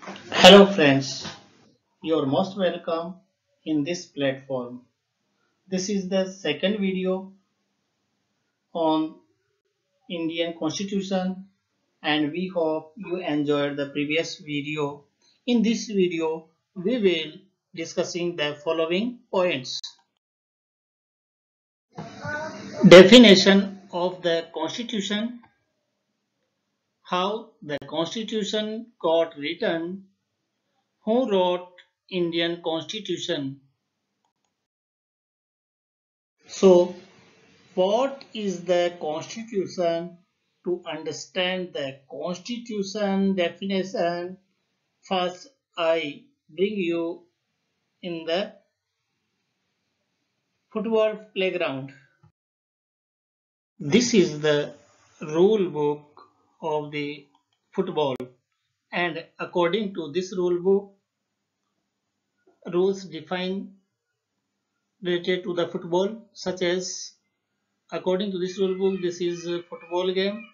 Hello friends, you're most welcome in this platform. This is the second video on Indian Constitution and we hope you enjoyed the previous video. In this video, we will discussing the following points. Definition of the Constitution, how the Constitution got written, who wrote Indian Constitution. So, what is the Constitution? To understand the Constitution definition, first I bring you in the football playground. This is the rule book of the football, and according to this rule book, rules define related to the football, such as according to this rule book, this is a football game,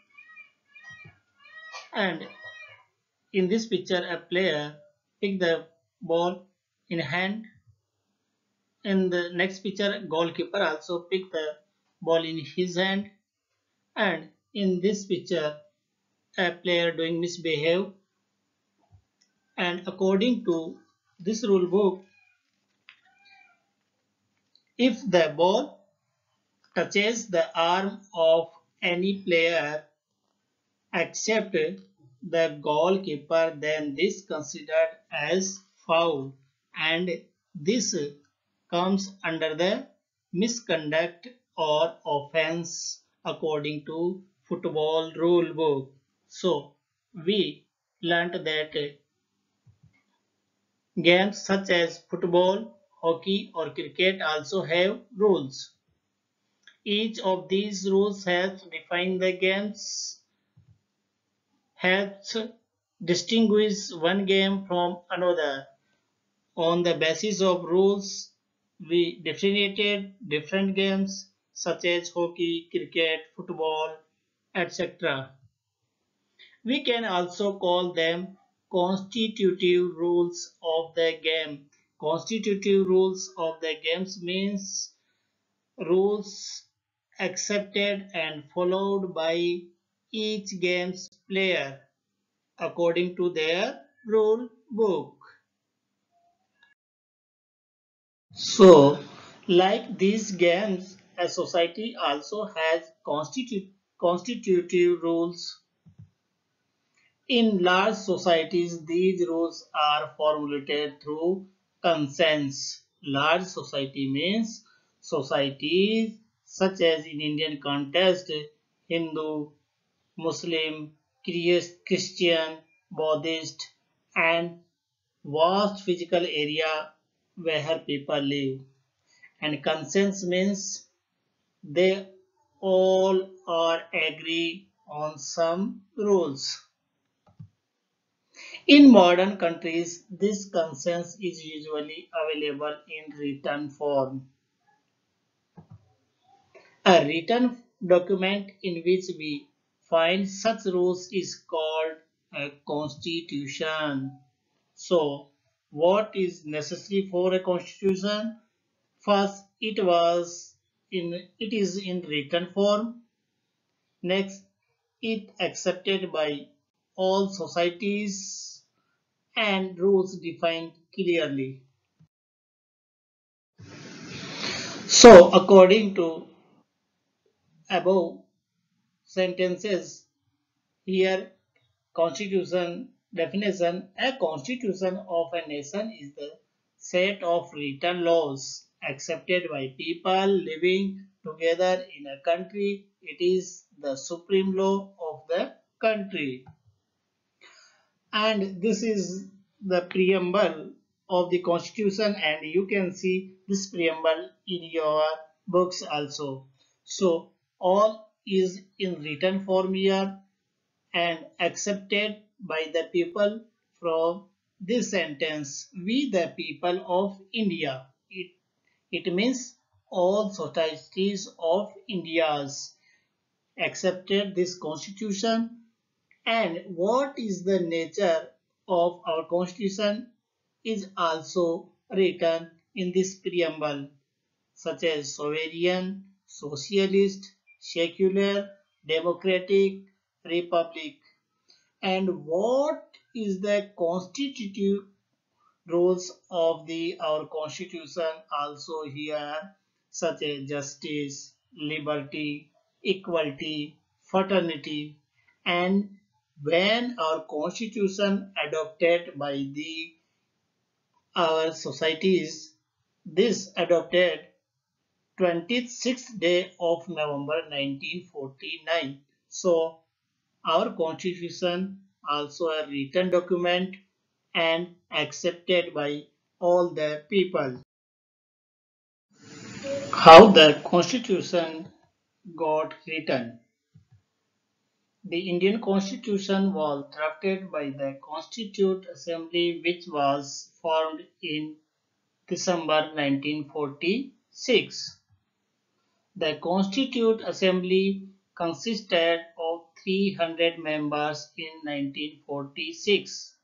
and in this picture, a player pick the ball in hand. In the next picture, goalkeeper also pick the ball in his hand. And in this picture, a player doing misbehave. And according to this rule book, if the ball touches the arm of any player except the goalkeeper, then this considered as foul, and this comes under the misconduct or offense according to football rule book. So we learnt that games such as football, hockey or cricket also have rules. Each of these rules helps define the games, helps distinguish one game from another. On the basis of rules, we definited different games such as hockey, cricket, football, etc. We can also call them constitutive rules of the game. Constitutive rules of the games means rules accepted and followed by each game's player according to their rule book. So, like these games, a society also has constitutive rules. In large societies, these rules are formulated through consensus. Large society means societies such as in Indian context, Hindu, Muslim, Christian, Buddhist, and vast physical area where people live. And consensus means they all are agree on some rules. In modern countries, this consensus is usually available in written form. A written document in which we find such rules is called a constitution. So, what is necessary for a constitution? First, it is in written form. Next, it accepted by all societies and rules defined clearly. So, according to above sentences, here constitution definition, a constitution of a nation is the set of written laws accepted by people living together in a country. It is the supreme law of the country. And this is the preamble of the constitution, and you can see this preamble in your books also. So all is in written form here and accepted by the people. From this sentence, we the people of India, it means all societies of India's accepted this constitution. And what is the nature of our Constitution is also written in this preamble, such as sovereign, socialist, secular, democratic, republic. And what is the constitutive rules of the our constitution also here, such as justice, liberty, equality, fraternity, and when our constitution adopted by the our societies, this adopted 26th day of November 1949. So our constitution also a written document and accepted by all the people. How the constitution got written. The Indian constitution was drafted by the Constituent Assembly, which was formed in December 1946. The Constituent Assembly consisted of 300 members in 1946.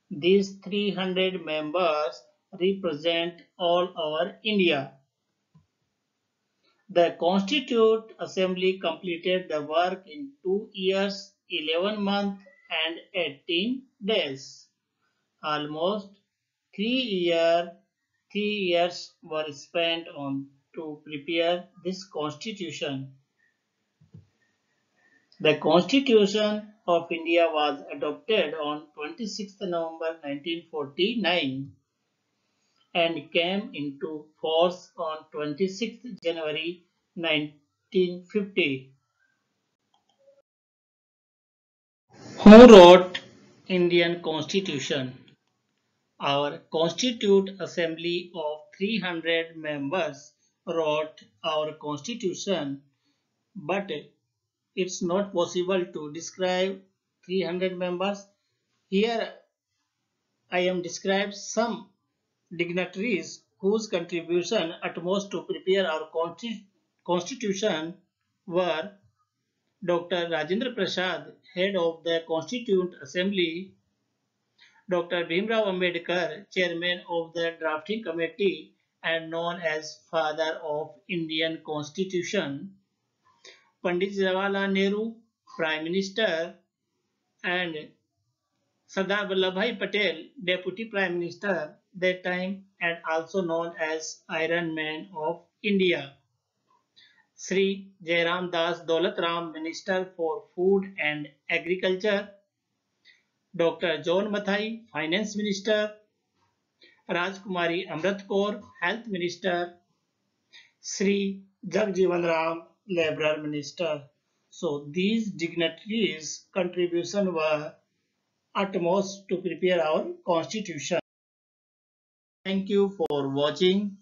These 300 members represent all over India. The Constituent Assembly completed the work in 2 years, 11 months, and 18 days. Almost 3 years, 3 years were spent on to prepare this constitution. The Constitution of India was adopted on 26th November 1949 and came into force on 26th January 1950. Who wrote Indian Constitution? Our Constituent Assembly of 300 members wrote our Constitution, but it's not possible to describe 300 members. Here I am described some dignitaries whose contribution utmost to prepare our Constitution were Dr. Rajendra Prasad, head of the Constituent Assembly, Dr. Bhimrao Ambedker, chairman of the drafting committee and known as father of Indian Constitution, Pandit Jawahar Nehru, Prime Minister, and Sardar Vallabhbhai Patel, Deputy Prime Minister that time and also known as Iron Man of India. Shri Jairamdas Daulatram, Minister for Food and Agriculture. Dr. John Mathai, Finance Minister. Rajkumari Amrit Kaur, Health Minister. Shri Jagjeevan Ram, Labour Minister. So these dignitaries' contribution were utmost to prepare our constitution. Thank you for watching.